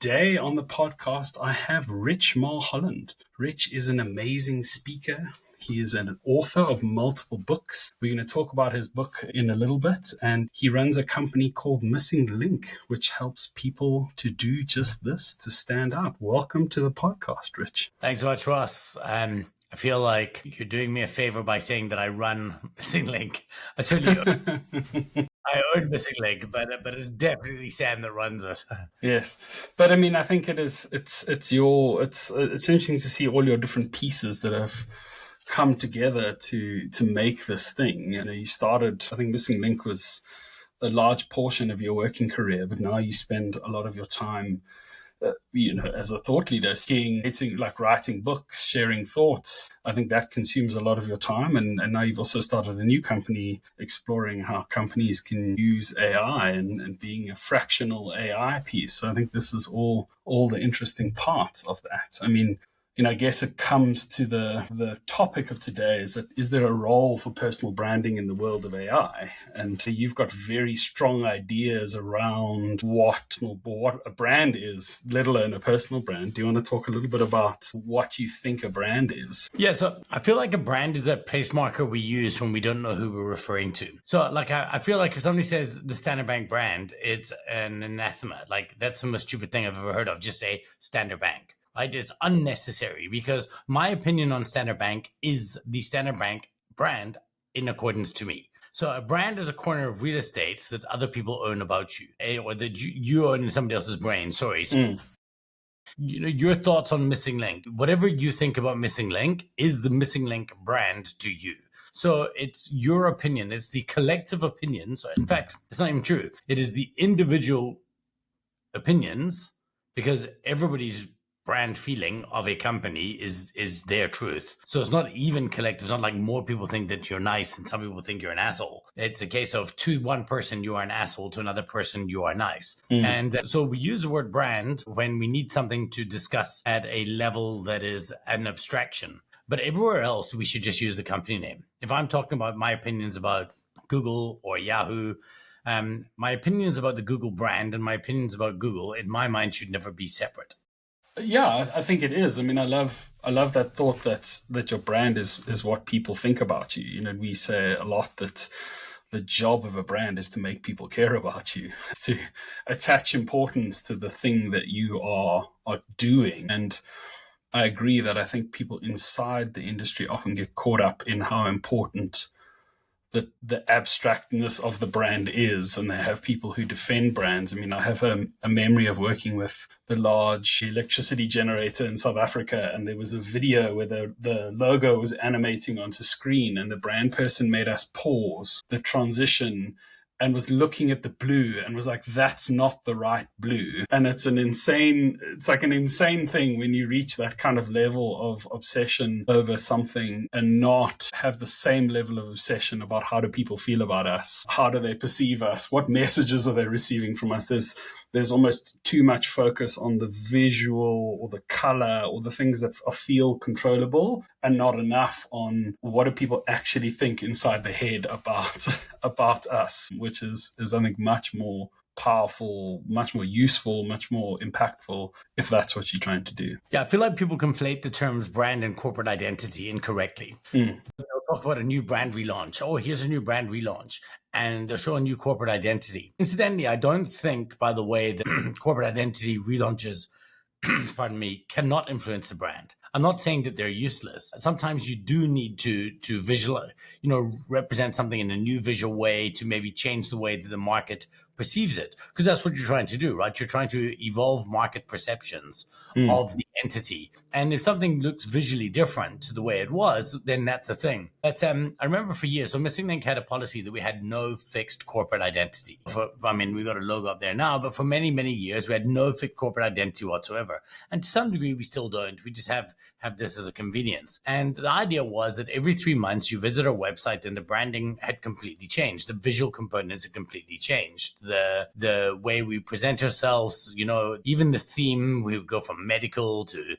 today on the podcast, I have Rich Mulholland. Rich is an amazing speaker. He is an author of multiple books. We're going to talk about his book in a little bit. And he runs a company called Missing Link, which helps people to do just this, to stand out. Welcome to the podcast, Rich. Thanks so much, Ross. I feel like you're doing me a favor by saying that I run Missing Link. I own Missing Link, but it's definitely Sam that runs it. Yes, but I mean, I think it's interesting to see all your different pieces that have come together to make this thing. You know, you started, I think Missing Link was a large portion of your working career, but now you spend a lot of your time as a thought leader, skiing, writing books, sharing thoughts. I think that consumes a lot of your time. And now you've also started a new company exploring how companies can use AI and being a fractional AI piece. So I think this is all the interesting parts of that. I mean, I guess it comes to the topic of today is there a role for personal branding in the world of AI? And you've got very strong ideas around what a brand is, let alone a personal brand. Do you want to talk a little bit about what you think a brand is? Yeah, so I feel like a brand is a place marker we use when we don't know who we're referring to. So I feel like if somebody says the Standard Bank brand, it's an anathema. Like, that's the most stupid thing I've ever heard of. Just say Standard Bank. Right? It's unnecessary because my opinion on Standard Bank is the Standard Bank brand in accordance to me. So a brand is a corner of real estate that other people own about you, or that you own in somebody else's brain. Sorry. Your thoughts on Missing Link, whatever you think about Missing Link is the Missing Link brand to you. So it's your opinion. It's the collective opinions. In fact, it's not even true. It is the individual opinions, because everybody's brand feeling of a company is their truth. So it's not even collective. It's not like more people think that you're nice and some people think you're an asshole. It's a case of to one person you are an asshole, to another person you are nice. And so we use the word brand when we need something to discuss at a level that is an abstraction. But everywhere else, we should just use the company name. If I'm talking about my opinions about Google or Yahoo, my opinions about the Google brand and my opinions about Google, in my mind, should never be separate. Yeah, I think it is. I mean, I love that thought that your brand is what people think about you. You know, we say a lot that the job of a brand is to make people care about you, to attach importance to the thing that you are doing. And I agree that I think people inside the industry often get caught up in how important the abstractness of the brand is, and they have people who defend brands. I mean, I have a memory of working with the large electricity generator in South Africa, and there was a video where the logo was animating onto screen, and the brand person made us pause the transition and was looking at the blue and was like, that's not the right blue. And it's like an insane thing when you reach that kind of level of obsession over something and not have the same level of obsession about how do people feel about us? How do they perceive us? What messages are they receiving from us? There's almost too much focus on the visual or the color or the things that feel controllable, and not enough on what do people actually think inside their head about us, which is I think much more powerful, much more useful, much more impactful if that's what you're trying to do. Yeah, I feel like people conflate the terms brand and corporate identity incorrectly. They'll talk about a new brand relaunch. Oh, here's a new brand relaunch. And they'll show a new corporate identity. Incidentally, I don't think, by the way, that corporate identity relaunches pardon me, cannot influence the brand. I'm not saying that they're useless. Sometimes you do need to visualize, represent something in a new visual way to maybe change the way that the market perceives it. Because that's what you're trying to do, right? You're trying to evolve market perceptions of the entity. And if something looks visually different to the way it was, then that's a thing. But I remember for years, so Missing Link had a policy that we had no fixed corporate identity. We've got a logo up there now, but for many, many years, we had no fixed corporate identity whatsoever. And to some degree, we still don't. We just have this as a convenience. And the idea was that every 3 months, you visit our website and the branding had completely changed. The visual components had completely changed. The way we present ourselves, even the theme, we would go from medical to,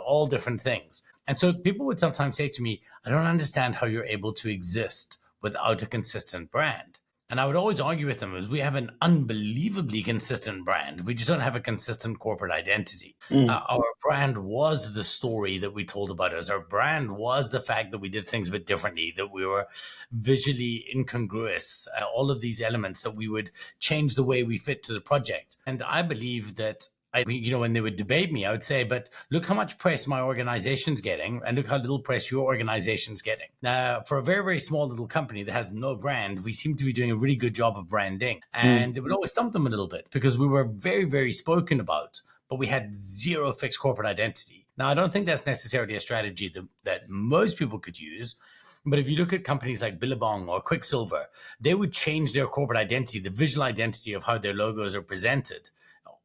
all different things. And so people would sometimes say to me, I don't understand how you're able to exist without a consistent brand. And I would always argue with them is we have an unbelievably consistent brand. We just don't have a consistent corporate identity. Mm, Our brand was the story that we told about us. Our brand was the fact that we did things a bit differently, that we were visually incongruous, all of these elements that we would change the way we fit to the project. And I believe that when they would debate me, I would say, but look how much press my organization's getting and look how little press your organization's getting. Now, for a very, very small little company that has no brand, we seem to be doing a really good job of branding. mm, And it would always stump them a little bit because we were very, very spoken about, but we had zero fixed corporate identity. Now, I don't think that's necessarily a strategy that most people could use. But if you look at companies like Billabong or Quicksilver, they would change their corporate identity, the visual identity of how their logos are presented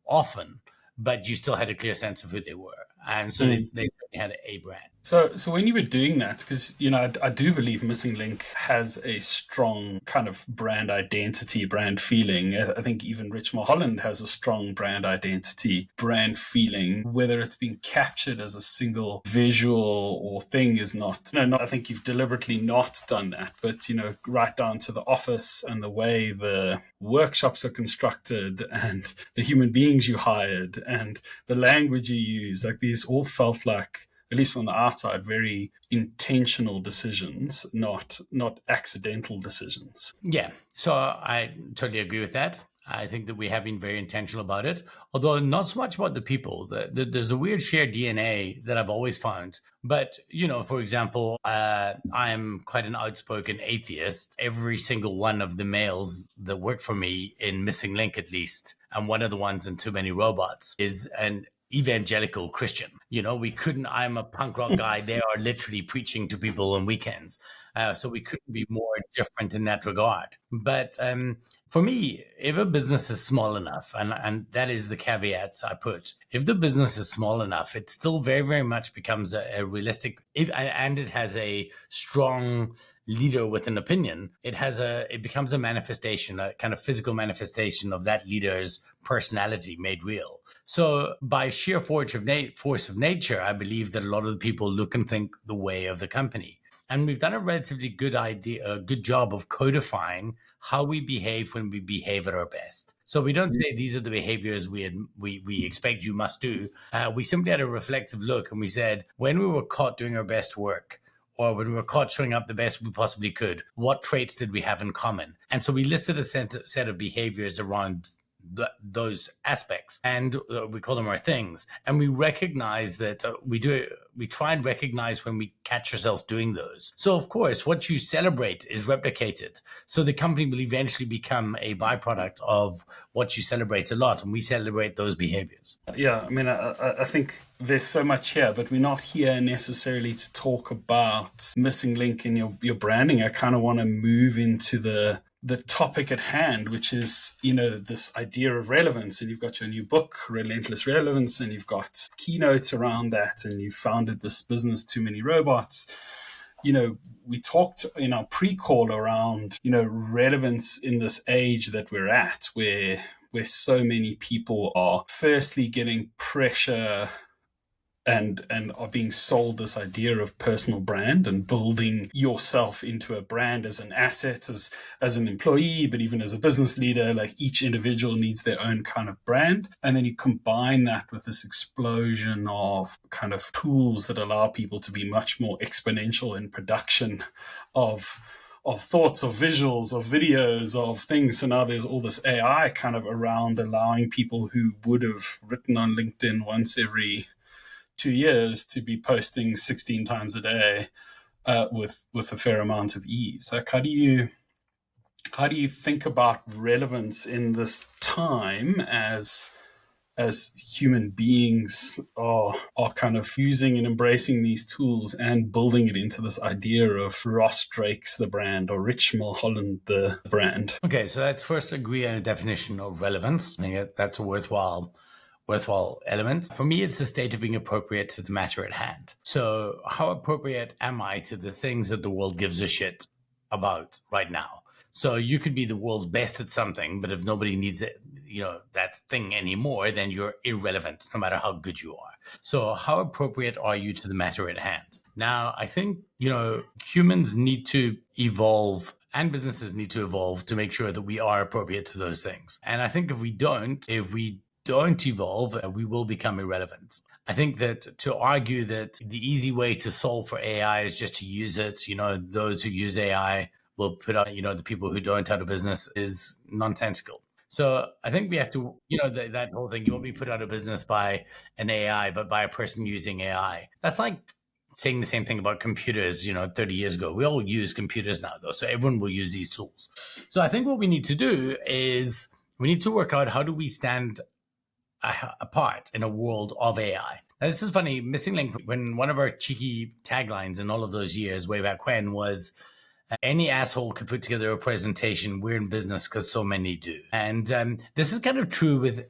often, but you still had a clear sense of who they were. And so mm. they certainly had a brand. So when you were doing that, because I do believe Missing Link has a strong kind of brand identity, brand feeling. I think even Rich Mulholland has a strong brand identity, brand feeling. Whether it's being captured as a single visual or thing is not. No, I think you've deliberately not done that. But right down to the office and the way the workshops are constructed and the human beings you hired and the language you use, like these all felt like, at least from the outside, very intentional decisions, not accidental decisions. Yeah. So I totally agree with that. I think that we have been very intentional about it, although not so much about the people. There's a weird shared DNA that I've always found. But, for example, I'm quite an outspoken atheist. Every single one of the males that work for me in Missing Link, at least, and one of the ones in Too Many Robots, is an evangelical Christian. I'm a punk rock guy. They are literally preaching to people on weekends. So we couldn't be more different in that regard. But for me, if a business is small enough, and that is the caveats I put, if the business is small enough, it still very, very much becomes a realistic, and it has a strong leader with an opinion, it becomes a manifestation, a kind of physical manifestation of that leader's personality made real. So by sheer force of nature, I believe that a lot of the people look and think the way of the company. And we've done a relatively good job of codifying how we behave when we behave at our best. So we don't say these are the behaviors we expect you must do. We simply had a reflective look and we said, when we were caught doing our best work, or when we were caught showing up the best we possibly could, what traits did we have in common? And so we listed a set of behaviors around those aspects, and we call them our things. And we recognize that we try and recognize when we catch ourselves doing those. So of course, what you celebrate is replicated. So the company will eventually become a byproduct of what you celebrate a lot, and we celebrate those behaviors. Yeah, I mean, I think there's so much here, but we're not here necessarily to talk about Missing Link in your branding. I kind of want to move into the topic at hand, which is, this idea of relevance. And you've got your new book, Relentless Relevance, and you've got keynotes around that, and you founded this business, Too Many Robots. We talked in our pre-call around, relevance in this age that we're at, where so many people are firstly getting pressure and are being sold this idea of personal brand and building yourself into a brand as an asset, as an employee, but even as a business leader. Like, each individual needs their own kind of brand. And then you combine that with this explosion of kind of tools that allow people to be much more exponential in production of thoughts, of visuals, of videos, of things. So now there's all this AI kind of around, allowing people who would have written on LinkedIn once every 2 years to be posting 16 times a day with a fair amount of ease. Like, how do you think about relevance in this time as human beings are kind of using and embracing these tools and building it into this idea of Ross Drake's the brand or Rich Mulholland the brand? Okay, so let's first agree on a definition of relevance. I think that's a worthwhile element. For me, it's the state of being appropriate to the matter at hand. So how appropriate am I to the things that the world gives a shit about right now? So you could be the world's best at something, but if nobody needs it, that thing anymore, then you're irrelevant, no matter how good you are. So how appropriate are you to the matter at hand? Now, I think, humans need to evolve and businesses need to evolve to make sure that we are appropriate to those things. And I think if we don't evolve, we will become irrelevant. I think that to argue that the easy way to solve for AI is just to use it, those who use AI will put out, the people who don't out of business, is nonsensical. So I think we have to, that whole thing, you won't be put out of business by an AI, but by a person using AI. That's like saying the same thing about computers, 30 years ago. We all use computers now, though, so everyone will use these tools. So I think what we need to do is we need to work out how do we stand apart in a world of AI. Now, this is funny. Missing Link, when one of our cheeky taglines in all of those years, way back when, was any asshole could put together a presentation. We're in business because so many do. And this is kind of true with,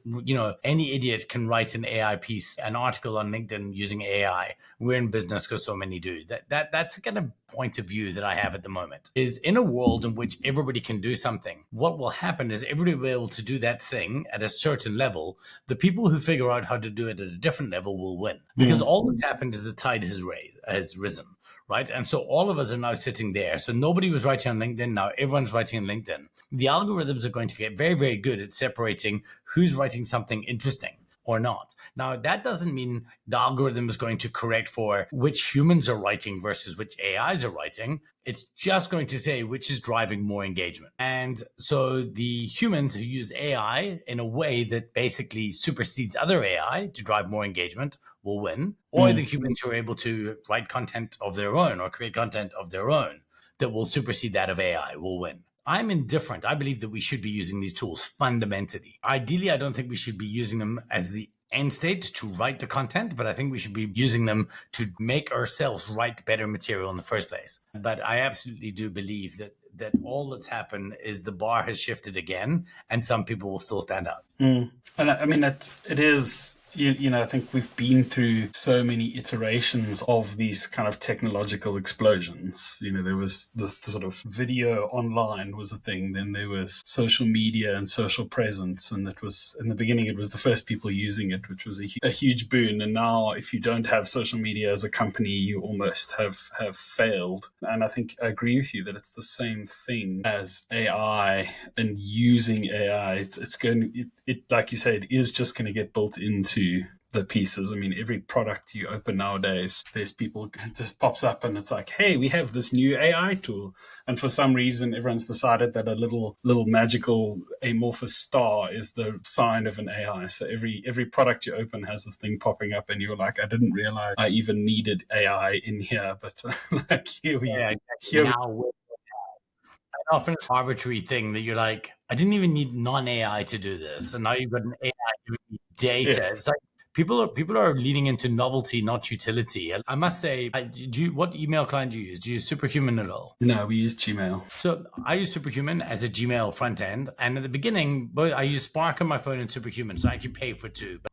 any idiot can write an AI piece, an article on LinkedIn using AI. We're in business because so many do. That's the kind of point of view that I have at the moment, is in a world in which everybody can do something, what will happen is everybody will be able to do that thing at a certain level. The people who figure out how to do it at a different level will win, because all that's happened is the tide has risen. Right. And so all of us are now sitting there. So nobody was writing on LinkedIn. Now everyone's writing on LinkedIn. The algorithms are going to get very, very good at separating who's writing something interesting or not. Now, that doesn't mean the algorithm is going to correct for which humans are writing versus which AIs are writing. It's just going to say which is driving more engagement. And so the humans who use AI in a way that basically supersedes other AI to drive more engagement will win, or the humans who are able to write content of their own or create content of their own that will supersede that of AI will win. I'm indifferent. I believe that we should be using these tools fundamentally. Ideally, I don't think we should be using them as the end state to write the content, but I think we should be using them to make ourselves write better material in the first place. But I absolutely do believe that all that's happened is the bar has shifted again, and some people will still stand out. And I mean, it is, I think we've been through so many iterations of these kind of technological explosions. There was the sort of video online was a thing. Then there was social media and social presence. And it was, in the beginning, it was the first people using it, which was a huge boon. And now if you don't have social media as a company, you almost have failed. And I think I agree with you that it's the same thing as AI and using AI. It's going, like you say, it is just going to get built into the pieces. I mean, every product you open nowadays, there's people, it just pops up and it's like, hey, we have this new AI tool. And for some reason, everyone's decided that a little magical amorphous star is the sign of an AI. So every product you open has this thing popping up and you're like, I didn't realize I even needed AI in here. But like here we now often an arbitrary thing that you're like, I didn't even need non-AI to do this, and now you've got an AI giving me data. Yes. It's like people are leaning into novelty, not utility. I must say, what email client do you use? Do you use Superhuman at all? No, we use Gmail. So I use Superhuman as a Gmail front end, and at the beginning, I use Spark on my phone and Superhuman, so I actually pay for two. But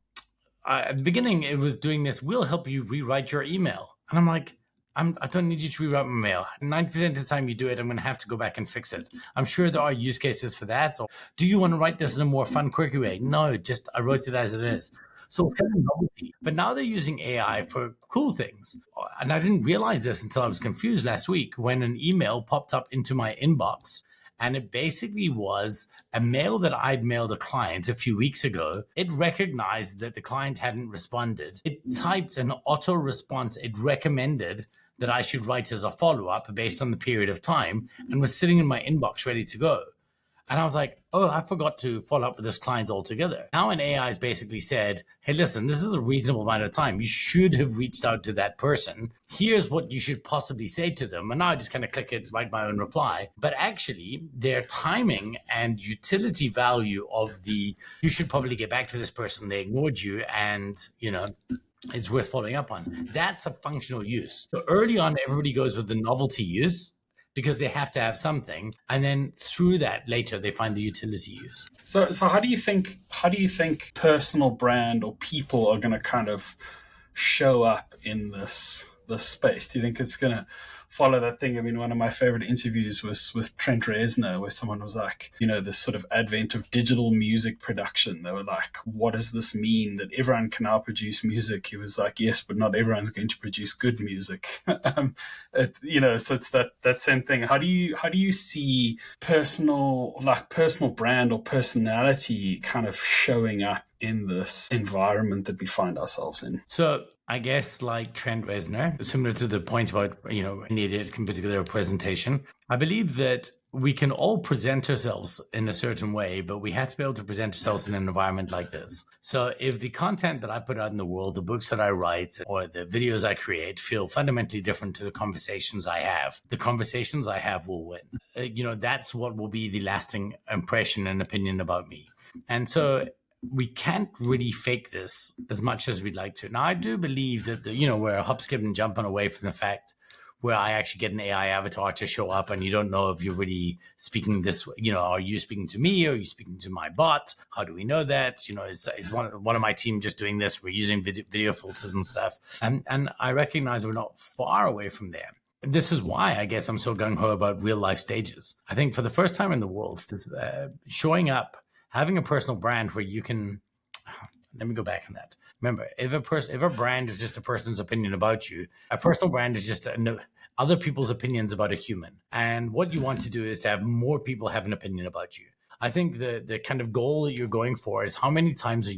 at the beginning, it was doing this. We'll help you rewrite your email, and I'm like, I don't need you to rewrite my mail. 90% of the time you do it, I'm going to have to go back and fix it. I'm sure there are use cases for that. Or do you want to write this in a more fun, quirky way? No, just I wrote it as it is. So it's kind of novelty. But now they're using AI for cool things. And I didn't realize this until I was confused last week when an email popped up into my inbox. And it basically was a mail that I'd mailed a client a few weeks ago. It recognized that the client hadn't responded. It typed an auto response. It recommended that I should write as a follow-up based on the period of time, and was sitting in my inbox ready to go. And I was like, oh, I forgot to follow up with this client altogether. Now an AI has basically said, hey, listen, this is a reasonable amount of time. You should have reached out to that person. Here's what you should possibly say to them. And now I just kind of click it, write my own reply. But actually, their timing and utility value of you should probably get back to this person. They ignored you, and, it's worth following up on. That's a functional use. So early on, everybody goes with the novelty use because they have to have something. And then through that later, they find the utility use. So how do you think personal brand or people are going to kind of show up in this space? Do you think it's going to follow that thing. I mean, one of my favorite interviews was with Trent Reznor, where someone was like, this sort of advent of digital music production. They were like, what does this mean that everyone can now produce music? He was like, yes, but not everyone's going to produce good music. So it's that same thing. How do you see personal brand or personality kind of showing up in this environment that we find ourselves in? So I guess like Trent Reznor, similar to the point about, an idiot can put together a presentation. I believe that we can all present ourselves in a certain way, but we have to be able to present ourselves in an environment like this. So if the content that I put out in the world, the books that I write or the videos I create feel fundamentally different to the conversations I have, the conversations I have will win. That's what will be the lasting impression and opinion about me. And so we can't really fake this as much as we'd like to. Now, I do believe that, we're hop, skip, and jumping away from the fact where I actually get an AI avatar to show up and you don't know if you're really speaking this way. Are you speaking to me or are you speaking to my bot? How do we know that? Is one of my team just doing this? We're using video filters and stuff. And I recognize we're not far away from there. This is why I guess I'm so gung-ho about real life stages. I think for the first time in the world, showing up, having a personal brand where you can, let me go back on that. Remember, if a brand is just a person's opinion about you, a personal brand is just other people's opinions about a human. And what you want to do is to have more people have an opinion about you. I think the kind of goal that you're going for is how many times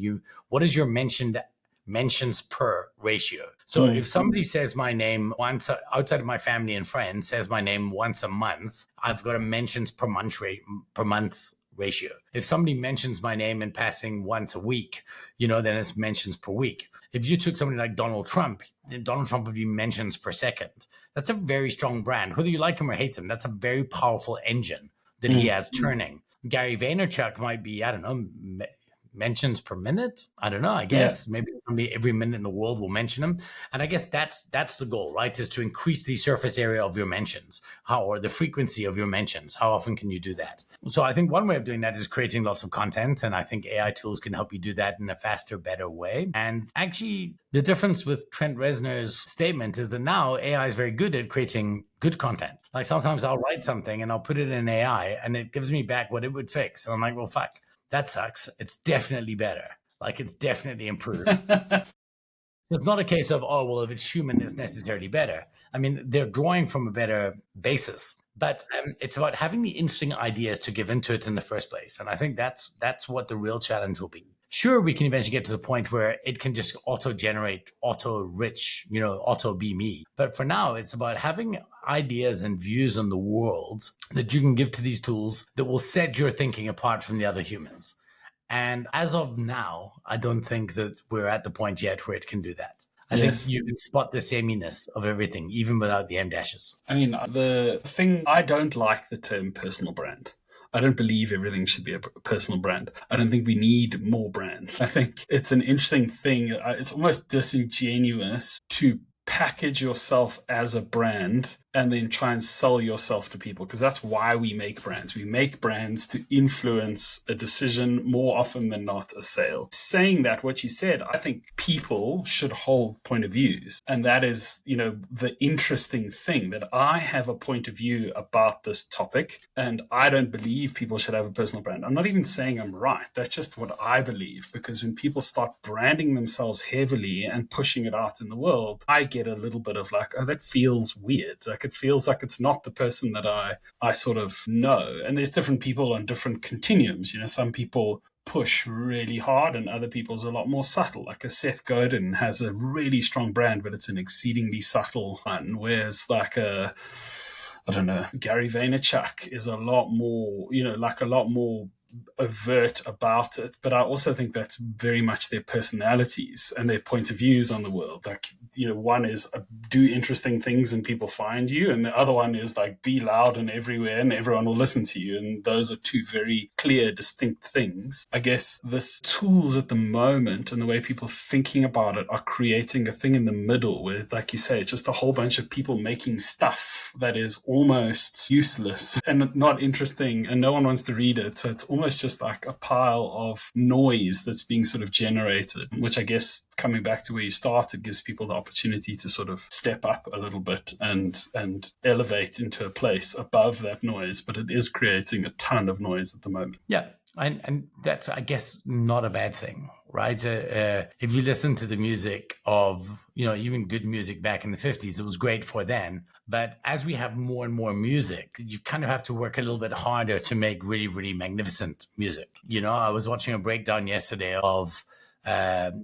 what is your mentions per ratio? So if somebody says my name once outside of my family and friends, says my name once a month, I've got a mentions per month ratio. If somebody mentions my name in passing once a week, then it's mentions per week. If you took somebody like Donald Trump would be mentions per second. That's a very strong brand. Whether you like him or hate him, that's a very powerful engine that he has turning. Gary Vaynerchuk might be, I don't know, mentions per minute. I don't know. I guess maybe somebody every minute in the world will mention them. And I guess that's the goal, right? Is to increase the surface area of your mentions, or the frequency of your mentions. How often can you do that? So I think one way of doing that is creating lots of content. And I think AI tools can help you do that in a faster, better way. And actually, the difference with Trent Reznor's statement is that now AI is very good at creating good content. Like sometimes I'll write something and I'll put it in AI and it gives me back what it would fix. And I'm like, well, fuck. That sucks. It's definitely better. Like it's definitely improved. So it's not a case of, oh, well, if it's human, it's necessarily better. I mean, they're drawing from a better basis, but it's about having the interesting ideas to give into it in the first place. And I think that's what the real challenge will be. Sure, we can eventually get to the point where it can just auto-generate, auto-rich, auto-be me. But for now, it's about having ideas and views on the world that you can give to these tools that will set your thinking apart from the other humans. And as of now, I don't think that we're at the point yet where it can do that. I think you can spot the sameness of everything, even without the M dashes. I mean, the thing, I don't like the term personal brand. I don't believe everything should be a personal brand. I don't think we need more brands. I think it's an interesting thing. It's almost disingenuous to package yourself as a brand and then try and sell yourself to people, because that's why we make brands. We make brands to influence a decision, more often than not a sale. Saying that, what you said, I think people should hold point of views. And that is, the interesting thing, that I have a point of view about this topic, and I don't believe people should have a personal brand. I'm not even saying I'm right. That's just what I believe, because when people start branding themselves heavily and pushing it out in the world, I get a little bit of like, oh, that feels weird. Like it feels like it's not the person that I sort of know. And there's different people on different continuums. Some people push really hard and other people's a lot more subtle. Like a Seth Godin has a really strong brand, but it's an exceedingly subtle one. Whereas like Gary Vaynerchuk is a lot more, a lot more overt about it. But I also think that's very much their personalities and their point of views on the world. Like, one is do interesting things and people find you, and the other one is like be loud and everywhere and everyone will listen to you. And those are two very clear, distinct things. I guess this tools at the moment and the way people are thinking about it are creating a thing in the middle where, like you say, it's just a whole bunch of people making stuff that is almost useless and not interesting, and no one wants to read it. So it's almost just like a pile of noise that's being sort of generated, which I guess, coming back to where you started, gives people the opportunity to sort of step up a little bit and elevate into a place above that noise, but it is creating a ton of noise at the moment. Yeah. And that's, I guess, not a bad thing, right? If you listen to the music of, even good music back in the 50s, it was great for then. But as we have more and more music, you kind of have to work a little bit harder to make really, really magnificent music. I was watching a breakdown yesterday of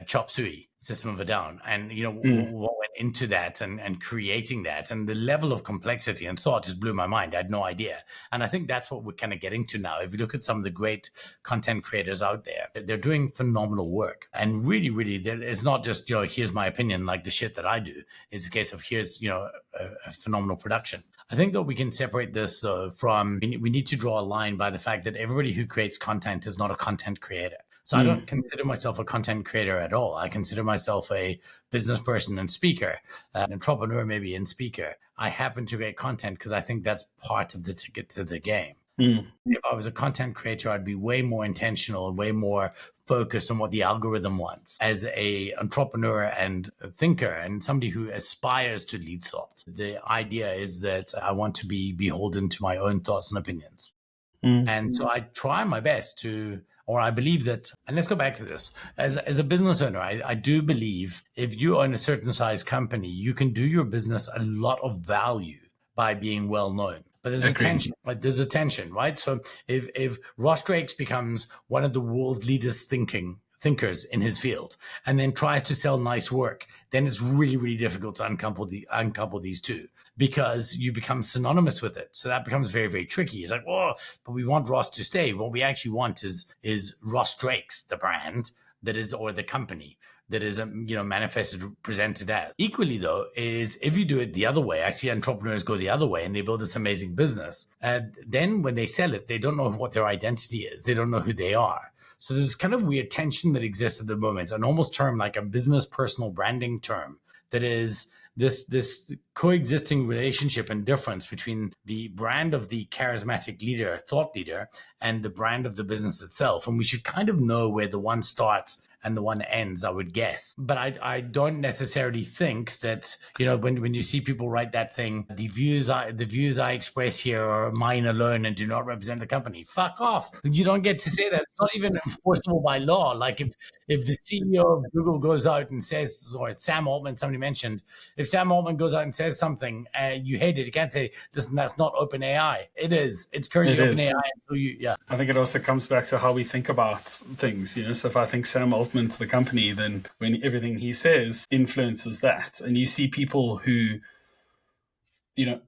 Chop Suey, System of a Down, and what went into that and creating that, and the level of complexity and thought just blew my mind. I had no idea, and I think that's what we're kind of getting to now. If you look at some of the great content creators out there, they're doing phenomenal work, and really, really, it's not just here's my opinion, like the shit that I do. It's a case of here's a phenomenal production. I think that we can separate this though from we need to draw a line by the fact that everybody who creates content is not a content creator. So I don't consider myself a content creator at all. I consider myself a business person and speaker, an entrepreneur maybe and speaker. I happen to create content because I think that's part of the ticket to the game. If I was a content creator, I'd be way more intentional and way more focused on what the algorithm wants. As a entrepreneur and a thinker and somebody who aspires to lead thought, the idea is that I want to be beholden to my own thoughts and opinions. And so I try my best to, or I believe that, and let's go back to this. As a business owner, I do believe if you own a certain size company, you can do your business a lot of value by being well known. But there's a tension, right? There's a tension, right? So if Ross Drakes becomes one of the world's leaders thinkers in his field and then tries to sell nice work, then it's really, really difficult to uncouple these two because you become synonymous with it. So that becomes very, very tricky. It's like, oh, but we want Ross to stay. What we actually want is Ross Drakes, the brand that is, or the company that is, manifested, presented as. Equally, though, is if you do it the other way, I see entrepreneurs go the other way and they build this amazing business. Then when they sell it, they don't know what their identity is. They don't know who they are. So there's this kind of weird tension that exists at the moment, an almost term like a business personal branding term that is this coexisting relationship and difference between the brand of the charismatic leader, thought leader, and the brand of the business itself. And we should kind of know where the one starts and the one ends, I would guess. But I don't necessarily think that, when you see people write that thing, the views I express here are mine alone and do not represent the company. Fuck off. You don't get to say that. It's not even enforceable by law. Like if the CEO of Google goes out and says, or Sam Altman, somebody mentioned, if Sam Altman goes out and says something and you hate it, you can't say, listen, that's not OpenAI. It is. It's currently OpenAI. I think it also comes back to how we think about things, So if I think Sam Altman's the company, then when everything he says influences that. And you see people who,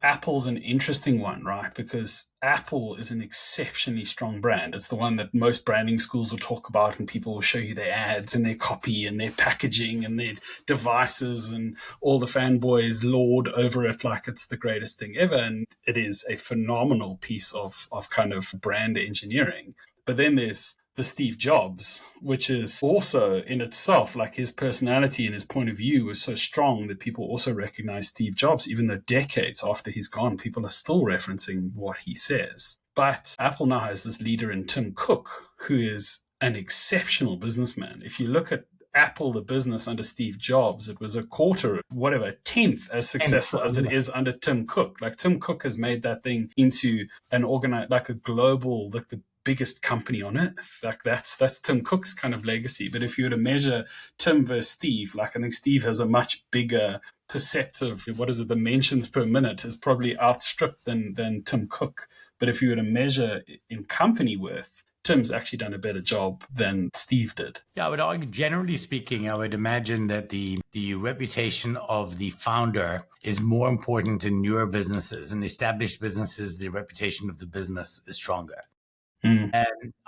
Apple's an interesting one, right? Because Apple is an exceptionally strong brand. It's the one that most branding schools will talk about, and people will show you their ads and their copy and their packaging and their devices, and all the fanboys lord over it like it's the greatest thing ever. And it is a phenomenal piece of kind of brand engineering. But then there's the Steve Jobs, which is also in itself, like his personality and his point of view was so strong that people also recognize Steve Jobs, even though decades after he's gone, people are still referencing what he says. But Apple now has this leader in Tim Cook, who is an exceptional businessman. If you look at Apple, the business under Steve Jobs, it was a tenth as successful as it is under Tim Cook. Like Tim Cook has made that thing into an like a global, like the biggest company on earth. Like that's Tim Cook's kind of legacy. But if you were to measure Tim versus Steve, like I think Steve has a much bigger perceptive, the mentions per minute is probably outstripped than Tim Cook. But if you were to measure in company worth, Tim's actually done a better job than Steve did. Yeah, I would argue, generally speaking, I would imagine that the reputation of the founder is more important in newer businesses. In established businesses, the reputation of the business is stronger. And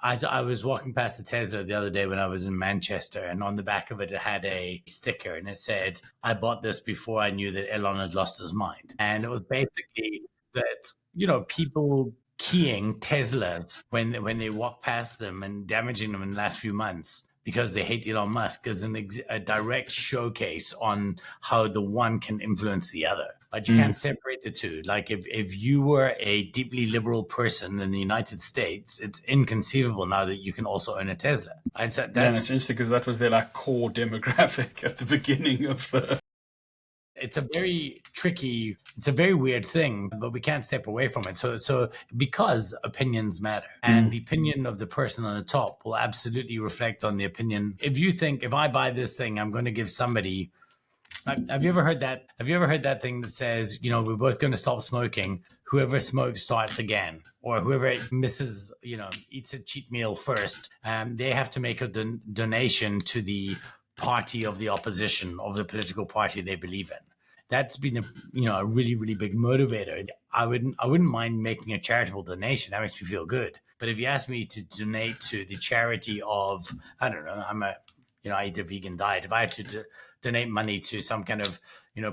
I was walking past the Tesla the other day when I was in Manchester, and on the back of it, it had a sticker and it said, I bought this before I knew that Elon had lost his mind. And it was basically that, people keying Teslas when they walk past them and damaging them in the last few months because they hate Elon Musk is a direct showcase on how the one can influence the other. But you can't separate the two. Like if you were a deeply liberal person in the United States, it's inconceivable now that you can also own a Tesla. And so it's interesting because that was their like core demographic at the beginning of the it's a very tricky, it's a very weird thing, but we can't step away from it. So because opinions matter, and the opinion of the person on the top will absolutely reflect on the opinion. If I buy this thing, I'm going to give somebody. Have you ever heard that? Have you ever heard that thing that says, we're both going to stop smoking. Whoever smokes starts again, or whoever misses, eats a cheat meal first, they have to make a donation to the party of the opposition of the political party they believe in. That's been a really, really big motivator. I wouldn't mind making a charitable donation. That makes me feel good. But if you ask me to donate to the charity of, I don't know, I eat a vegan diet. If I had to donate money to some kind of,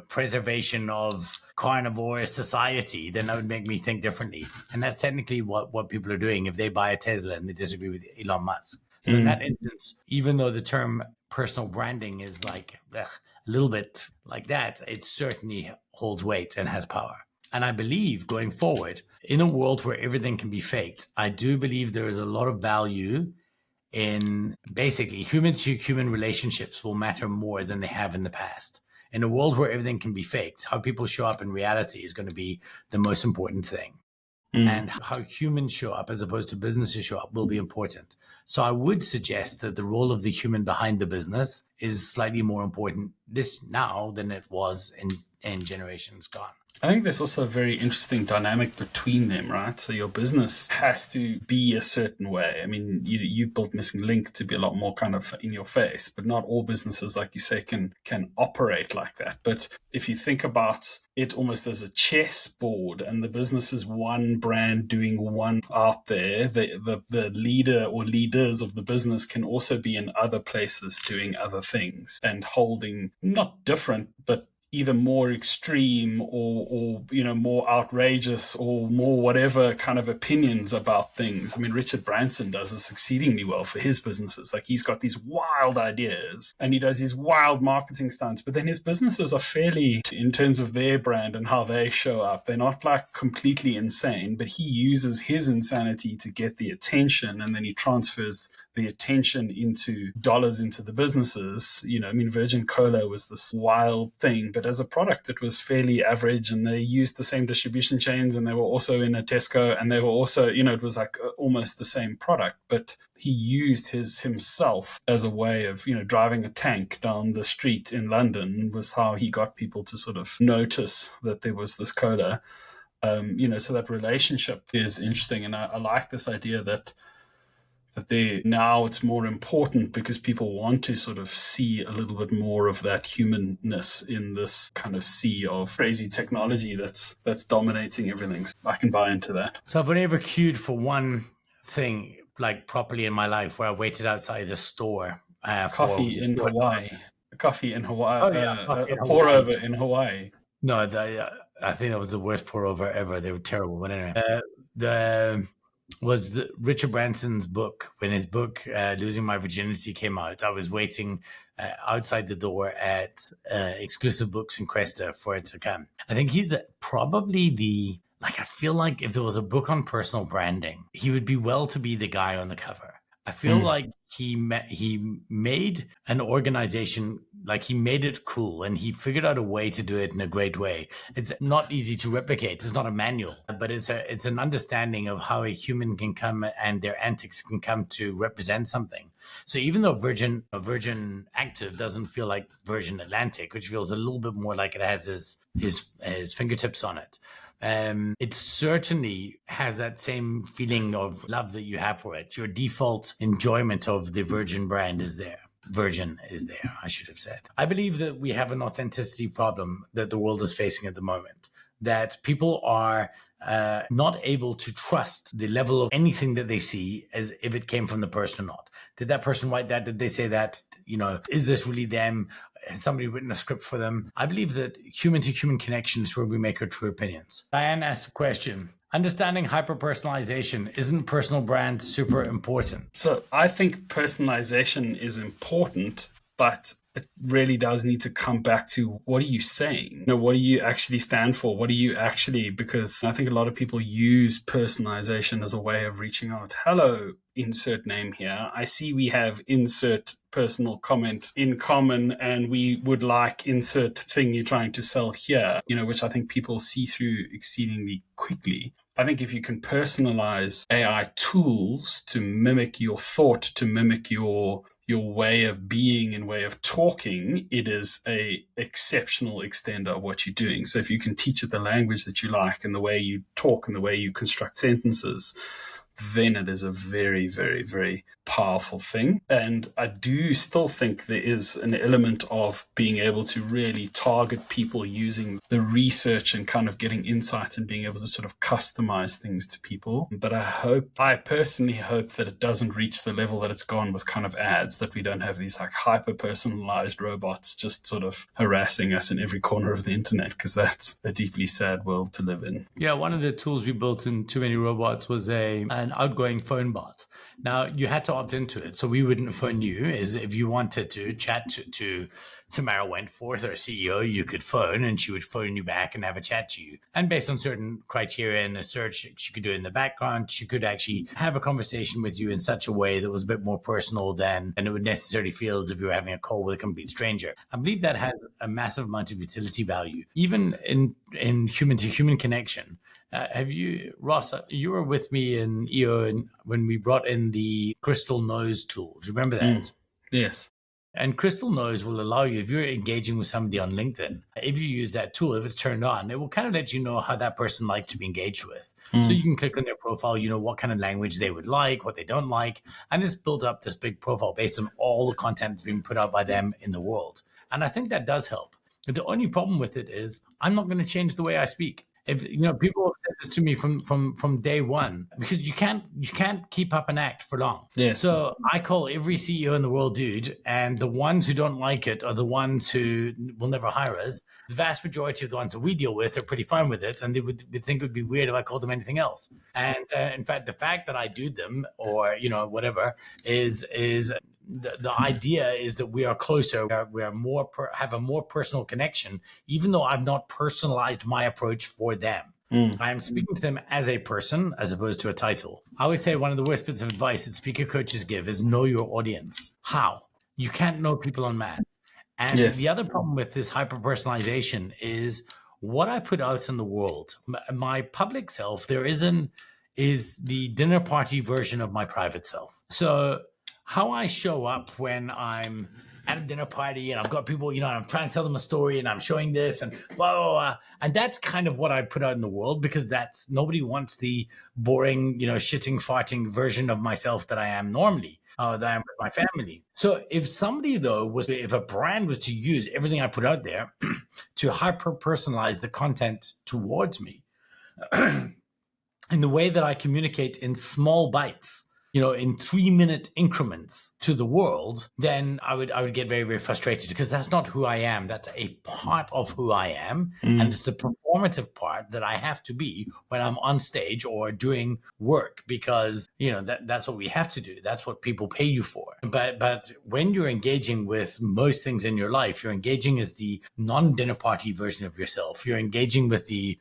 preservation of carnivore society, then that would make me think differently. And that's technically what people are doing if they buy a Tesla and they disagree with Elon Musk. So in that instance, even though the term personal branding is like a little bit like that, it certainly holds weight and has power. And I believe going forward, in a world where everything can be faked, I do believe there is a lot of value in basically human to human relationships will matter more than they have in the past. In a world where everything can be faked, how people show up in reality is going to be the most important thing. And how humans show up as opposed to businesses show up will be important. So I would suggest that the role of the human behind the business is slightly more important this now than it was in generations gone. I think there's also a very interesting dynamic between them, right? So your business has to be a certain way. I mean, you built Missing Link to be a lot more kind of in your face, but not all businesses, like you say, can operate like that. But if you think about it almost as a chessboard, and the business is one brand doing one out there, the leader or leaders of the business can also be in other places doing other things and holding not different, but either more extreme or more outrageous or more whatever kind of opinions about things. I mean, Richard Branson does this exceedingly well for his businesses. Like, he's got these wild ideas and he does these wild marketing stunts, but then his businesses are fairly, in terms of their brand and how they show up, they're not like completely insane, but he uses his insanity to get the attention, and then he transfers the attention into dollars into the businesses. I mean, Virgin Cola was this wild thing, but as a product, it was fairly average, and they used the same distribution chains, and they were also in a Tesco, and they were also, it was like almost the same product, but he used himself as a way of, driving a tank down the street in London was how he got people to sort of notice that there was this cola. So that relationship is interesting. And I like this idea that now it's more important because people want to sort of see a little bit more of that humanness in this kind of sea of crazy technology that's dominating everything. So I can buy into that. So I've only ever queued for one thing, like properly in my life, where I waited outside the store. Coffee in Hawaii. Coffee in Hawaii. Oh, yeah, a pour over in Hawaii. No, I think that was the worst pour over ever. They were terrible. But anyway, was Richard Branson's book. When his book Losing My Virginity came out, I was waiting outside the door at Exclusive Books in Cresta for it to come. I think he's probably I feel like if there was a book on personal branding, he would be well to be the guy on the cover. I feel like he made an organization, like he made it cool, and he figured out a way to do it in a great way. It's not easy to replicate. It's not a manual, but it's an understanding of how a human can come and their antics can come to represent something. So even though Virgin Active doesn't feel like Virgin Atlantic, which feels a little bit more like it has his fingertips on it, it certainly has that same feeling of love that you have for it. Your default enjoyment of the Virgin brand is there. Virgin is there, I should have said. I believe that we have an authenticity problem that the world is facing at the moment, that people are not able to trust the level of anything that they see as if it came from the person or not. Did that person write that? Did they say that? Is this really them? Has somebody written a script for them? I believe that human to human connection is where we make our true opinions. Diane asked a question. Understanding hyperpersonalization, isn't personal brand super important? So I think personalization is important, but it really does need to come back to, what are you saying? What do you actually stand for? What do you actually, because I think a lot of people use personalization as a way of reaching out. Hello, insert name here. I see we have insert personal comment in common, and we would like insert thing you're trying to sell here, which I think people see through exceedingly quickly. I think if you can personalize AI tools to mimic your thought, to mimic your way of being and way of talking, it is a exceptional extender of what you're doing. So if you can teach it the language that you like and the way you talk and the way you construct sentences, then it is a very, very, very powerful thing. And I do still think there is an element of being able to really target people using the research and kind of getting insights and being able to sort of customize things to people. But I personally hope that it doesn't reach the level that it's gone with kind of ads, that we don't have these like hyper-personalized robots just sort of harassing us in every corner of the internet, because that's a deeply sad world to live in. Yeah, one of the tools we built in Too Many Robots was an outgoing phone bot. Now, you had to opt into it, so we wouldn't phone you. Is if you wanted to chat to Tamara Wentworth, our CEO, you could phone, and she would phone you back and have a chat to you. And based on certain criteria in the search, she could do it in the background. She could actually have a conversation with you in such a way that was a bit more personal than it would necessarily feel as if you were having a call with a complete stranger. I believe that has a massive amount of utility value, even in human-to-human connection. Have you, Ross, you were with me in EO when we brought in the Crystal Nose tool. Do you remember that? Yes. And Crystal Nose will allow you, if you're engaging with somebody on LinkedIn, if you use that tool, if it's turned on, it will kind of let you know how that person likes to be engaged with. So you can click on their profile, what kind of language they would like, what they don't like. And it's built up this big profile based on all the content that's being put out by them in the world. And I think that does help. But the only problem with it is I'm not going to change the way I speak. If people have said this to me from day one, because you can't keep up an act for long. Yes. So I call every CEO in the world dude, and the ones who don't like it are the ones who will never hire us. The vast majority of the ones that we deal with are pretty fine with it, and they would think it would be weird if I called them anything else. And in fact, the fact that I do them or whatever is the idea is that we are closer. We are more have a more personal connection, even though I've not personalized my approach for them. I am speaking to them as a person as opposed to a title. I always say one of the worst bits of advice that speaker coaches give is know your audience. How? You can't know people en masse. And the other problem with this hyper-personalization is what I put out in the world. My public self, is the dinner party version of my private self. So how I show up when I'm at a dinner party and I've got people, and I'm trying to tell them a story and I'm showing this and blah, blah, blah. And that's kind of what I put out in the world, because nobody wants the boring, shitting, farting version of myself that I am normally, that I am with my family. So if a brand was to use everything I put out there to hyper personalize the content towards me in the way that I communicate in small bites, in 3-minute increments to the world, then I would get very, very frustrated, because that's not who I am. That's a part of who I am. And it's the performative part that I have to be when I'm on stage or doing work, because, that's what we have to do. That's what people pay you for. But when you're engaging with most things in your life, you're engaging as the non-dinner party version of yourself. You're engaging with the,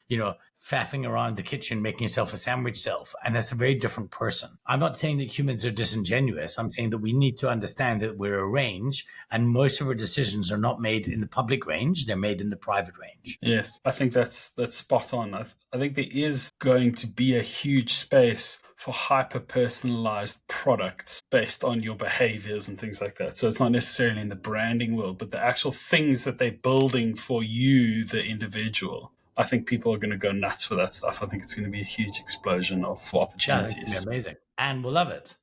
faffing around the kitchen, making yourself a sandwich self. And that's a very different person. I'm not saying that humans are disingenuous. I'm saying that we need to understand that we're a range, and most of our decisions are not made in the public range. They're made in the private range. Yes, I think that's spot on. I think there is going to be a huge space for hyper-personalized products based on your behaviors and things like that. So it's not necessarily in the branding world, but the actual things that they're building for you, the individual. I think people are going to go nuts for that stuff. I think it's going to be a huge explosion of opportunities. Yeah, it's going to be amazing. And we'll love it.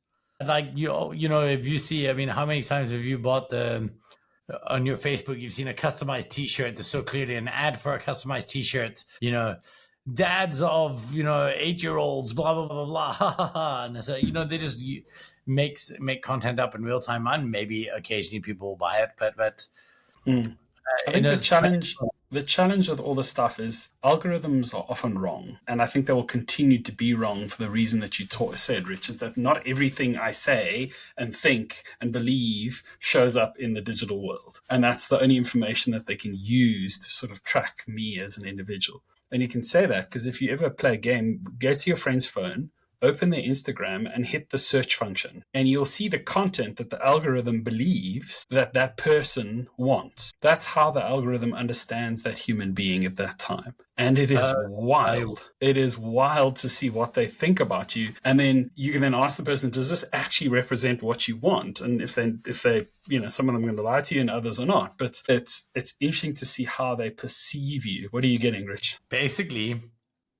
Like, if you see, how many times have you bought on your Facebook, you've seen a customized t-shirt that's so clearly an ad for a customized t-shirt, dads of, 8-year-olds, blah, blah, blah, blah, ha, ha, ha. And so, they just make content up in real time, and maybe occasionally people will buy it. But I think the challenge The challenge with all this stuff is algorithms are often wrong. And I think they will continue to be wrong for the reason that you said, Rich, is that not everything I say and think and believe shows up in the digital world. And that's the only information that they can use to sort of track me as an individual. And you can say that because if you ever play a game, go to your friend's phone, open their Instagram and hit the search function, and you'll see the content that the algorithm believes that that person wants. That's how the algorithm understands that human being at that time. And it is wild. It is wild to see what they think about you. And then you can then ask the person, does this actually represent what you want? And if they, some of them are going to lie to you and others are not. But it's interesting to see how they perceive you. What are you getting, Rich? Basically,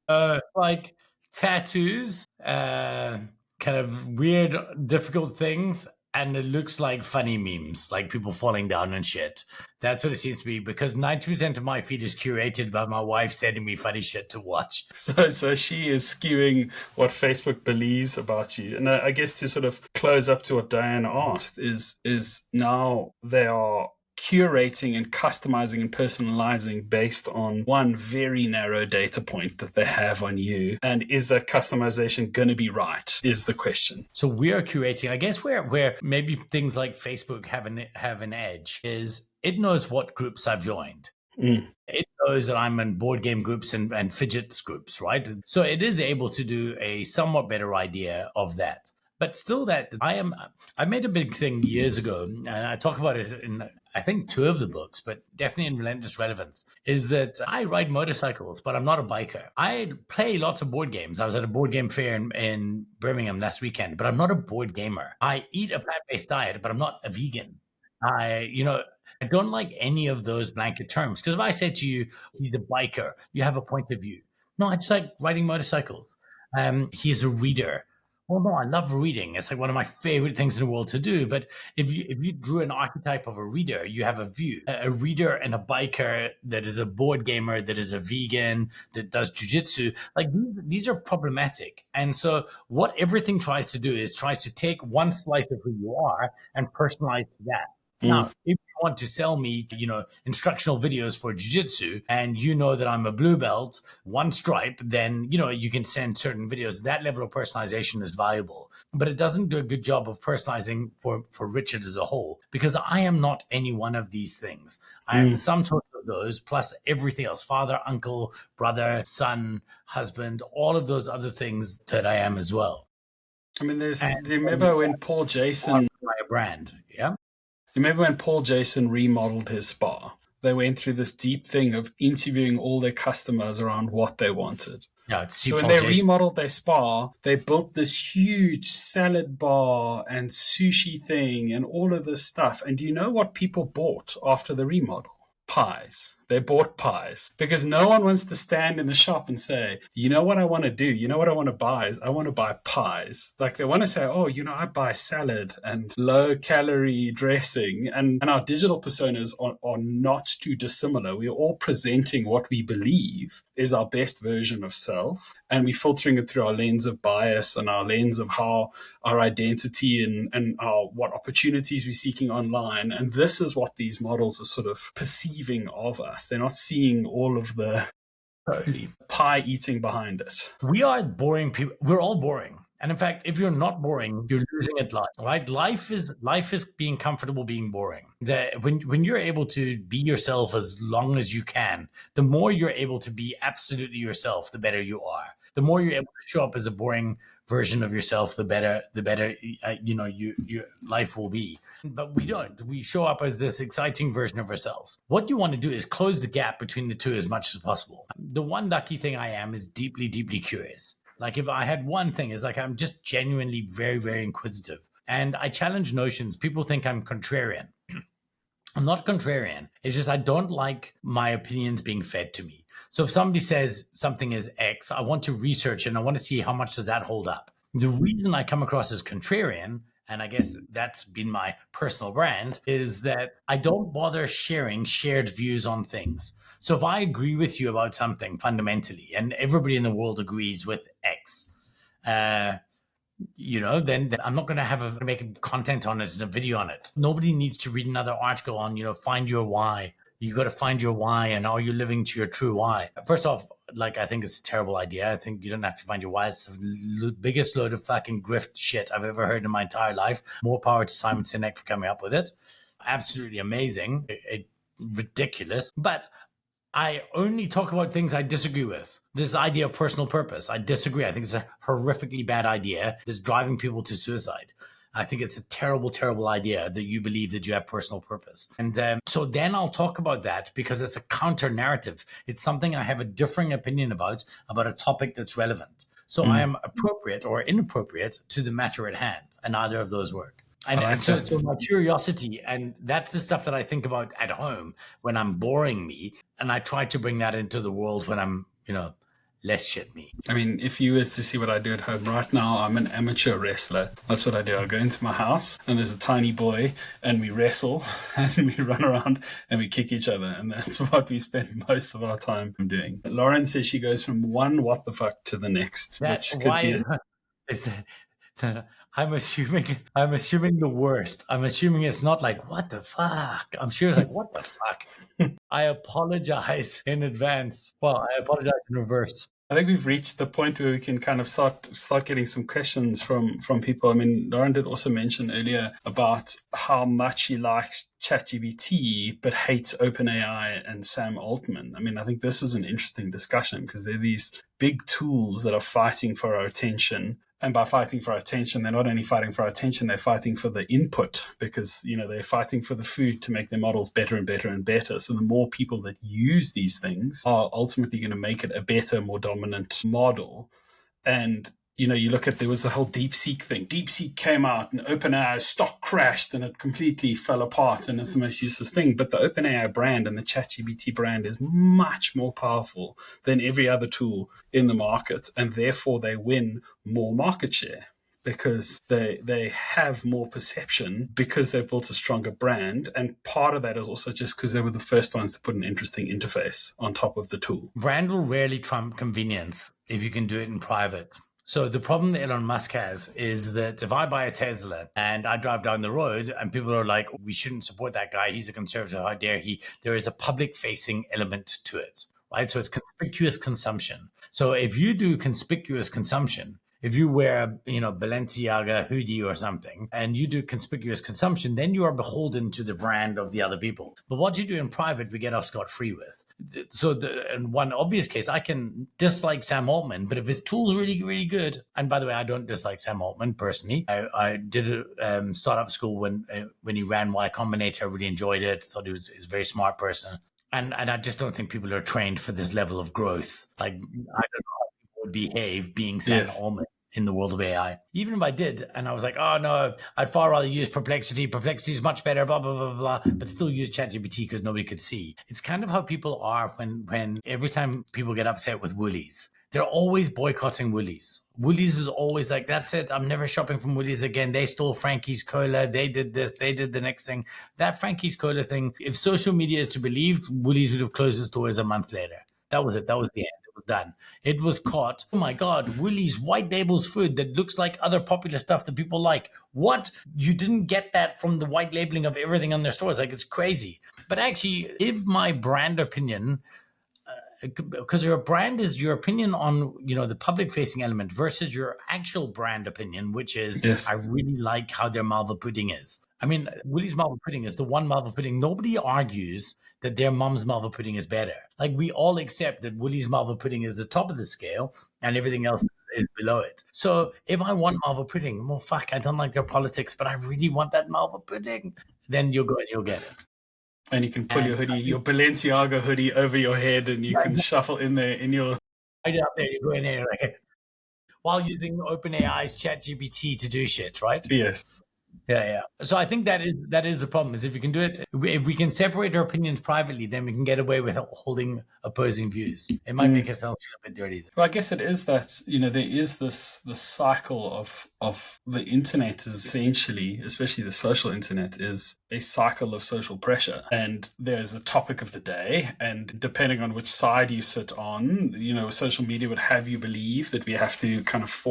like tattoos, kind of weird, difficult things, and it looks like funny memes, like people falling down and shit. That's what it seems to be, because 90% of my feed is curated by my wife sending me funny shit to watch. So she is skewing what Facebook believes about you. And I guess to sort of close up to what Diane asked is now they are curating and customizing and personalizing based on one very narrow data point that they have on you. And is that customization going to be right is the question. So we are curating. I guess where maybe things like Facebook have an edge is it knows what groups I've joined. It knows that I'm in board game groups and fidgets groups, right? So it is able to do a somewhat better idea of that. But still that I made a big thing years ago, and I talk about it in, I think, 2 of the books, but definitely in Relentless Relevance, is that I ride motorcycles, but I'm not a biker. I play lots of board games. I was at a board game fair in Birmingham last weekend, but I'm not a board gamer. I eat a plant-based diet, but I'm not a vegan. I don't like any of those blanket terms, because if I say to you, he's a biker, you have a point of view. No, I just like riding motorcycles. He is a reader. Well, no, I love reading. It's like one of my favorite things in the world to do. But if you drew an archetype of a reader, you have a view. A reader and a biker that is a board gamer, that is a vegan, that does jujitsu, like these are problematic. And so what everything tries to do is tries to take one slice of who you are and personalize that. Now, if you want to sell me, instructional videos for jiu-jitsu, and you know that I'm a blue belt, 1 stripe, then, you can send certain videos. That level of personalization is valuable. But it doesn't do a good job of personalizing for Richard as a whole, because I am not any one of these things. I am the sum total of those, plus everything else: father, uncle, brother, son, husband, all of those other things that I am as well. I mean, do you remember when Paul Jason... a brand, yeah? Remember when Paul Jason remodeled his spa? They went through this deep thing of interviewing all their customers around what they wanted. Yeah, so when they remodeled their spa, they built this huge salad bar and sushi thing and all of this stuff. And do you know what people bought after the remodel? Pies. They bought pies because no one wants to stand in the shop and say, you know what I want to do? You know what I want to buy is I want to buy pies. Like they want to say, oh, I buy salad and low calorie dressing. And our digital personas are not too dissimilar. We're all presenting what we believe is our best version of self. And we're filtering it through our lens of bias and our lens of how our identity and what opportunities we're seeking online. And this is what these models are sort of perceiving of us. They're not seeing all of the pie eating behind it. We are boring people. We're all boring. And in fact, if you're not boring, you're losing at life, right? Life is being comfortable, being boring. When you're able to be yourself as long as you can, the more you're able to be absolutely yourself, the better you are. The more you're able to show up as a boring version of yourself, the better your life will be. But we don't. We show up as this exciting version of ourselves. What you want to do is close the gap between the two as much as possible. The one lucky thing I am is deeply, deeply curious. Like if I had one thing, is like I'm just genuinely very, very inquisitive. And I challenge notions. People think I'm contrarian. I'm not contrarian. It's just I don't like my opinions being fed to me. So if somebody says something is X, I want to research it and I want to see how much does that hold up. The reason I come across as contrarian, and I guess that's been my personal brand, is that I don't bother sharing shared views on things. So if I agree with you about something fundamentally, and everybody in the world agrees with X, then I'm not going to make content on it and a video on it. Nobody needs to read another article on, find your why. You got to find your why, and are you living to your true why? First off, like, I think it's a terrible idea. I think you don't have to find your why. It's the biggest load of fucking grift shit I've ever heard in my entire life. More power to Simon Sinek for coming up with it. Absolutely amazing. Ridiculous. But I only talk about things I disagree with. This idea of personal purpose, I disagree. I think it's a horrifically bad idea that's driving people to suicide. I think it's a terrible, terrible idea that you believe that you have personal purpose. And so then I'll talk about that because it's a counter narrative. It's something I have a differing opinion about a topic that's relevant. So I am appropriate or inappropriate to the matter at hand, and neither of those work. And so my curiosity, and that's the stuff that I think about at home when I'm boring me, and I try to bring that into the world when I'm, less shit me. I mean, if you were to see what I do at home right now, I'm an amateur wrestler. That's what I do. I go into my house and there's a tiny boy and we wrestle and we run around and we kick each other. And that's what we spend most of our time doing. Lauren says she goes from one what the fuck to the next. That's why I'm assuming the worst. I'm assuming it's not like, what the fuck? I'm sure it's like, what the fuck? I apologize in advance. Well, I apologize in reverse. I think we've reached the point where we can kind of start getting some questions from people. I mean, Lauren did also mention earlier about how much he likes ChatGPT but hates OpenAI and Sam Altman. I mean, I think this is an interesting discussion because they're these big tools that are fighting for our attention. And by fighting for our attention, they're not only fighting for our attention, they're fighting for the input because, they're fighting for the food to make their models better and better and better. So the more people that use these things are ultimately going to make it a better, more dominant model. And, you look at, there was the whole DeepSeek thing. DeepSeek came out and OpenAI stock crashed and it completely fell apart and it's the most useless thing. But the OpenAI brand and the ChatGPT brand is much more powerful than every other tool in the market. And therefore they win more market share because they have more perception because they've built a stronger brand. And part of that is also just because they were the first ones to put an interesting interface on top of the tool. Brand will rarely trump convenience if you can do it in private. So the problem that Elon Musk has is that if I buy a Tesla and I drive down the road and people are like, we shouldn't support that guy, he's a conservative, how dare he? There is a public-facing element to it, right? So it's conspicuous consumption. So if you do conspicuous consumption, if you wear a Balenciaga hoodie or something and you do conspicuous consumption, then you are beholden to the brand of the other people. But what you do in private, we get off scot-free with. So in one obvious case, I can dislike Sam Altman, but if his tool's really, really good, and by the way, I don't dislike Sam Altman personally. I did a startup school when he ran Y Combinator. I really enjoyed it. Thought he was a very smart person. And I just don't think people are trained for this level of growth. Like, I don't know how people would behave being Sam Altman in the world of AI. Even if I did, and I was like, oh no, I'd far rather use Perplexity. Perplexity is much better, blah, blah, blah, blah, but still use ChatGPT because nobody could see. It's kind of how people are when every time people get upset with Woolies, they're always boycotting Woolies. Woolies is always like, that's it. I'm never shopping from Woolies again. They stole Frankie's Cola. They did this. They did the next thing. That Frankie's Cola thing, if social media is to believe, Woolies would have closed its doors a month later. That was it. That was the end. It was done. It was caught. Oh my God, Woolies white labels food that looks like other popular stuff that people like. What? You didn't get that from the white labeling of everything on their stores. Like, it's crazy. But actually, if my brand opinion, because your brand is your opinion on, the public facing element versus your actual brand opinion, which is, I really like how their malva pudding is. I mean, Woolies malva pudding is the one malva pudding. Nobody argues that their mom's malva pudding is better. Like, we all accept that Woolies malva pudding is the top of the scale and everything else is below it. So if I want malva pudding, well, fuck, I don't like their politics, but I really want that malva pudding, then you'll go and you'll get it. And you can pull your hoodie, your Balenciaga hoodie over your head and you can shuffle in there in your... Right up there, you go in there like, while using OpenAI's ChatGPT to do shit, right? Yes. Yeah. So I think that is the problem, is if you can do it, if we can separate our opinions privately, then we can get away with holding opposing views. It might make ourselves feel a bit dirty. Well, I guess it is that, there is the cycle of the internet is essentially, especially the social internet, is a cycle of social pressure. And there's a topic of the day. And depending on which side you sit on, social media would have you believe that we have to kind of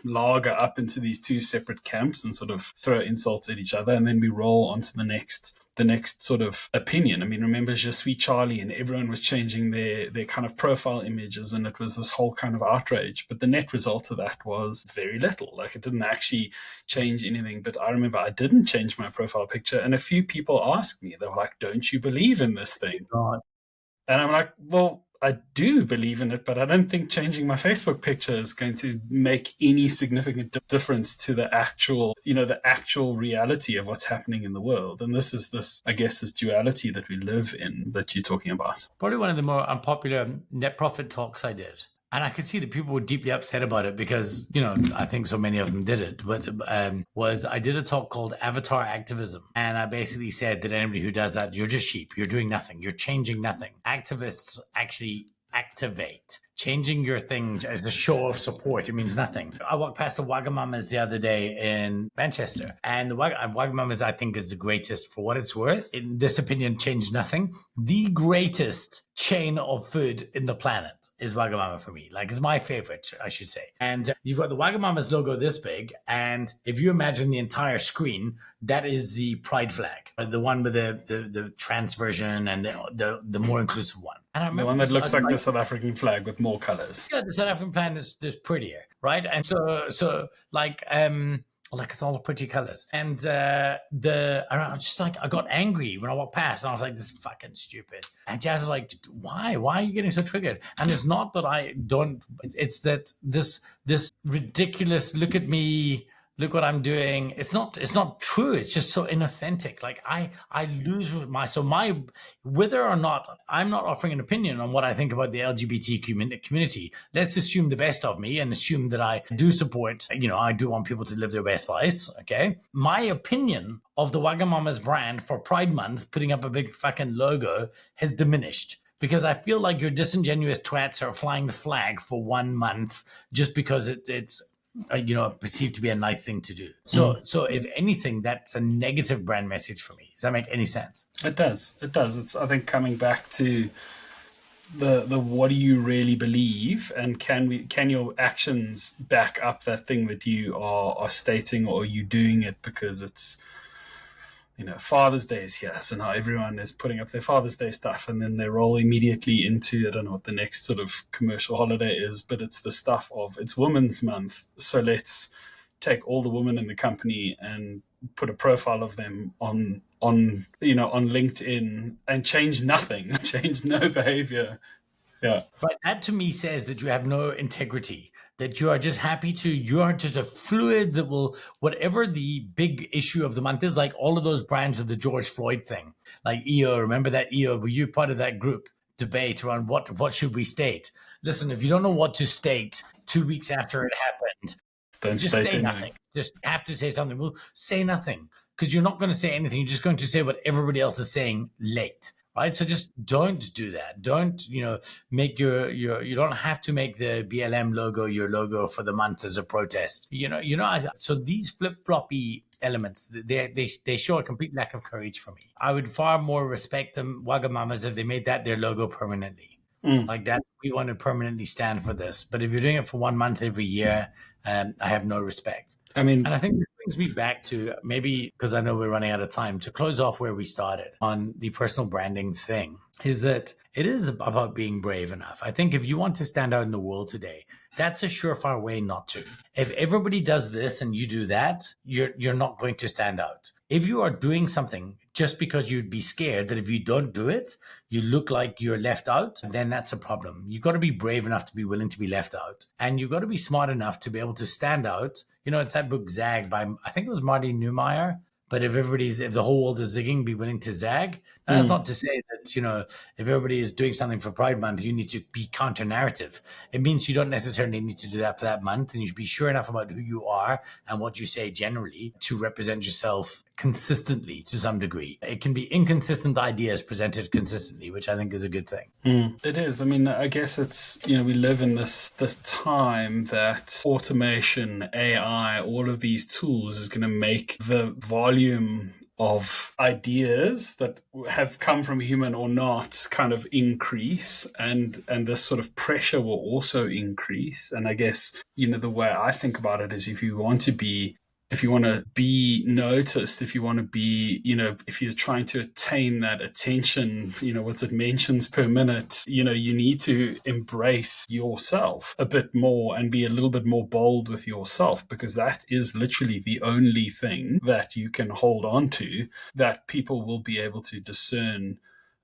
lager up into these two separate camps and sort of throw insults at each other. And then we roll onto the next the next sort of opinion. I mean, remember Je suis Charlie, and everyone was changing their kind of profile images, and it was this whole kind of outrage. But the net result of that was very little. Like, it didn't actually change anything. But I remember I didn't change my profile picture, and a few people asked me, they were like, "Don't you believe in this thing?" God. And I'm like, well, I do believe in it, but I don't think changing my Facebook picture is going to make any significant difference to the actual reality of what's happening in the world. And this is this duality that we live in that you're talking about. Probably one of the more unpopular net profit talks I did. And I could see that people were deeply upset about it because, I think so many of them did it. But I did a talk called Avatar Activism. And I basically said that anybody who does that, you're just sheep. You're doing nothing. You're changing nothing. Activists actually activate. Changing your thing as a show of support, it means nothing. I walked past the Wagamamas the other day in Manchester, and the Wagamamas, I think, is the greatest for what it's worth. In this opinion, changed nothing. The greatest chain of food in the planet is Wagamama for me. Like, it's my favorite, I should say. And you've got the Wagamama's logo this big, and if you imagine the entire screen, that is the pride flag, the one with the trans version and the more inclusive one. And I remember the one that looks like the South African flag with more colors. Yeah, the South African plan is prettier, right? And so like it's all the pretty colors. And I was just like, I got angry when I walked past, and I was like, this is fucking stupid. And Jazz was like, why are you getting so triggered? And it's not that I don't, it's that this ridiculous, look at me, look what I'm doing. It's not true. It's just so inauthentic. Like I lose whether or not I'm not offering an opinion on what I think about the LGBT community. Let's assume the best of me and assume that I do support, I do want people to live their best lives. Okay. My opinion of the Wagamama's brand for Pride Month, putting up a big fucking logo, has diminished. Because I feel like your disingenuous twats are flying the flag for 1 month just because it's perceived to be a nice thing to do. So if anything, that's a negative brand message for me. Does that make any sense? It does. It's, I think, coming back to the what do you really believe, and can your actions back up that thing that you are stating, or are you doing it because it's Father's Day is here, so now everyone is putting up their Father's Day stuff, and then they roll immediately into, I don't know what the next sort of commercial holiday is, but it's the stuff of, it's Women's Month, so let's take all the women in the company and put a profile of them on LinkedIn and change nothing, change no behavior. Yeah. But that to me says that you have no integrity, that you are just you are just a fluid that will, whatever the big issue of the month is, like all of those brands of the George Floyd thing, like EO, remember that EO, were you part of that group debate around what should we state? Listen, if you don't know what to state 2 weeks after it happened, don't just say nothing. Just have to say something. Well, say nothing, because you're not going to say anything. You're just going to say what everybody else is saying late. Right. So just don't do that. Don't, make you don't have to make the BLM logo your logo for the month as a protest. So these flip-floppy elements, they show a complete lack of courage for me. I would far more respect them Wagamamas if they made that their logo permanently. Like that, we want to permanently stand for this. But if you're doing it for 1 month every year, I have no respect. And I think this brings me back to, maybe because I know we're running out of time, to close off where we started on the personal branding thing, is that it is about being brave enough. I think if you want to stand out in the world today, that's a surefire way not to. If everybody does this and you do that, you're not going to stand out. If you are doing something just because you'd be scared that if you don't do it, you look like you're left out, then that's a problem. You've got to be brave enough to be willing to be left out. And you've got to be smart enough to be able to stand out. It's that book Zag by, I think it was Marty Neumeier. But if the whole world is zigging, be willing to zag. And that's not to say that, if everybody is doing something for Pride Month, you need to be counter narrative. It means you don't necessarily need to do that for that month. And you should be sure enough about who you are and what you say generally to represent yourself consistently to some degree. It can be inconsistent ideas presented consistently, which I think is a good thing. It is. I guess it's, we live in this time that automation, AI, all of these tools is going to make the volume of ideas that have come from a human or not kind of increase, and this sort of pressure will also increase. And I guess, the way I think about it is, if you want to be if you want to be noticed, if you want to be, if you're trying to attain that attention, what's it, mentions per minute, you need to embrace yourself a bit more and be a little bit more bold with yourself, because that is literally the only thing that you can hold on to, that people will be able to discern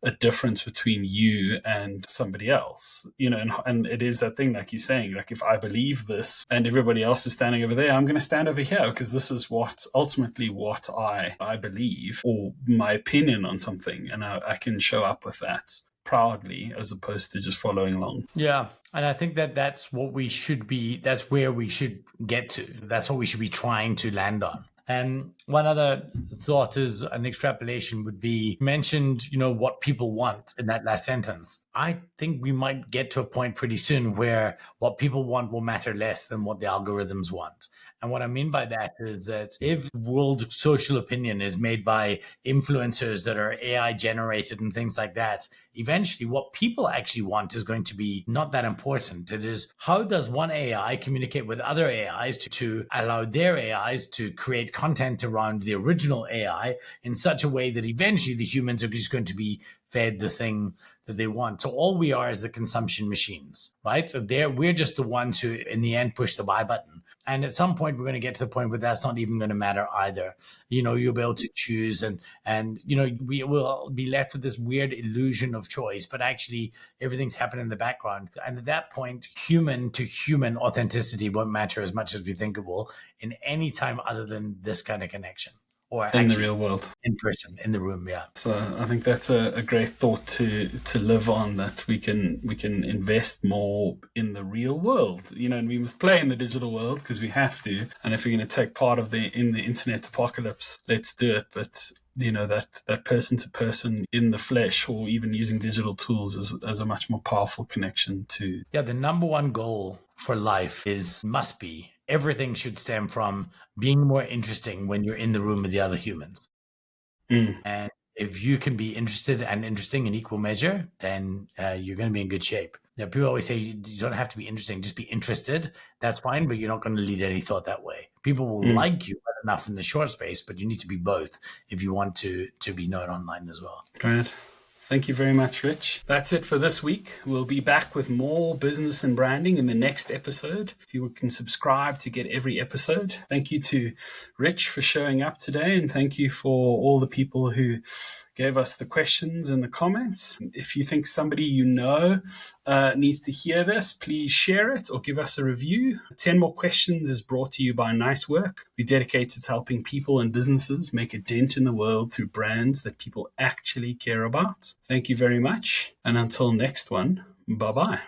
a difference between you and somebody else, and it is that thing, like you're saying, like, if I believe this and everybody else is standing over there, I'm going to stand over here, because this is ultimately what I believe, or my opinion on something, and I can show up with that proudly, as opposed to just following along. Yeah. And I think that's what we should be, that's where we should get to. That's what we should be trying to land on. And one other thought is an extrapolation would be mentioned, what people want in that last sentence. I think we might get to a point pretty soon where what people want will matter less than what the algorithms want. And what I mean by that is that if world social opinion is made by influencers that are AI generated and things like that, eventually what people actually want is going to be not that important. It is, how does one AI communicate with other AIs to allow their AIs to create content around the original AI in such a way that eventually the humans are just going to be fed the thing that they want. So all we are is the consumption machines, right? So we're just the ones who in the end push the buy button. And at some point, we're going to get to the point where that's not even going to matter either. You'll be able to choose and we will be left with this weird illusion of choice, but actually everything's happening in the background. And at that point, human to human authenticity won't matter as much as we think it will in any time other than this kind of connection. Or in the real world, in person, in the room. Yeah. So I think that's a great thought to live on, that we can invest more in the real world, and we must play in the digital world because we have to. And if we're going to take part of in the internet apocalypse, let's do it. But that person to person in the flesh, or even using digital tools, is a much more powerful connection to. Yeah, the number one goal for life must be, everything should stem from being more interesting when you're in the room with the other humans. And if you can be interested and interesting in equal measure, then you're going to be in good shape. Now, people always say you don't have to be interesting, just be interested. That's fine, but you're not going to lead any thought that way. People will like you well enough in the short space, but you need to be both if you want to be known online as well. Great. Thank you very much, Rich. That's it for this week. We'll be back with more business and branding in the next episode. You can subscribe to get every episode. Thank you to Rich for showing up today, and thank you for all the people who gave us the questions and the comments. If you think somebody needs to hear this, please share it or give us a review. 10 More Questions is brought to you by Nice Work. We're dedicated to helping people and businesses make a dent in the world through brands that people actually care about. Thank you very much. And until next one, bye-bye.